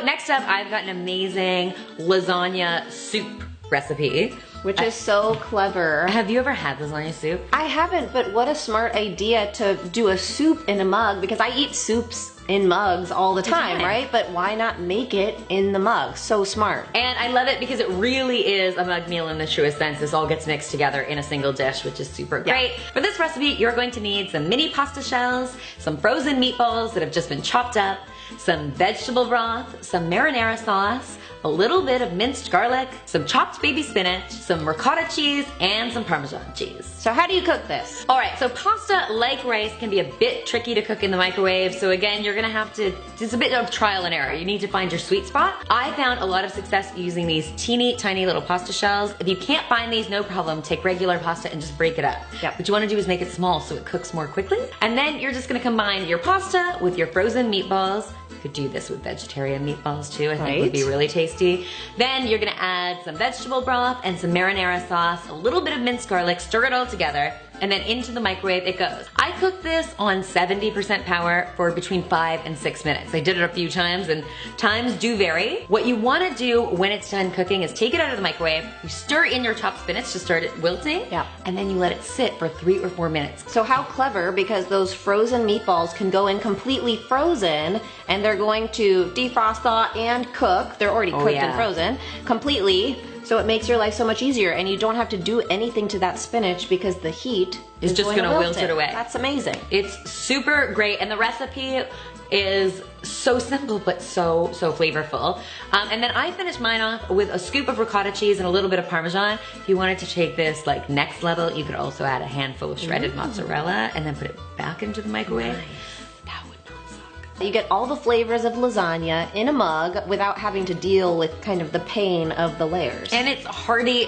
next up, I've got an amazing lasagna soup recipe. Which is so clever. Have you ever had lasagna soup? I haven't, but what a smart idea to do a soup in a mug, because I eat soups in mugs all the time, right? But why not make it in the mug? So smart. And I love it because it really is a mug meal in the truest sense. This all gets mixed together in a single dish, which is super great. For this recipe, you're going to need some mini pasta shells, some frozen meatballs that have just been chopped up, some vegetable broth, some marinara sauce, a little bit of minced garlic, some chopped baby spinach, some ricotta cheese, and some Parmesan cheese. So how do you cook this? All right, so pasta, like rice, can be a bit tricky to cook in the microwave. So again, you're gonna have to, it's a bit of trial and error. You need to find your sweet spot. I found a lot of success using these teeny tiny little pasta shells. If you can't find these, no problem. Take regular pasta and just break it up. What you wanna do is make it small so it cooks more quickly. And then you're just gonna combine your pasta with your frozen meatballs. You could do this with vegetarian meatballs too. I think would be really tasty. Then you're gonna add some vegetable broth and some marinara sauce, a little bit of minced garlic, stir it all together, and then into the microwave it goes. I cooked this on 70% power for between 5 and 6 minutes. I did it a few times and times do vary. What you wanna do when it's done cooking is take it out of the microwave, you stir in your chopped spinach to start it wilting, and then you let it sit for 3 or 4 minutes. So how clever, because those frozen meatballs can go in completely frozen and they're going to defrost, thaw, and cook. They're already cooked and frozen completely. So it makes your life so much easier, and you don't have to do anything to that spinach because the heat is just gonna wilt it away. That's amazing. It's super great, and the recipe is so simple but so flavorful. And then I finished mine off with a scoop of ricotta cheese and a little bit of Parmesan. If you wanted to take this like next level, you could also add a handful of shredded mozzarella and then put it back into the microwave. You get all the flavors of lasagna in a mug without having to deal with kind of the pain of the layers. And it's hearty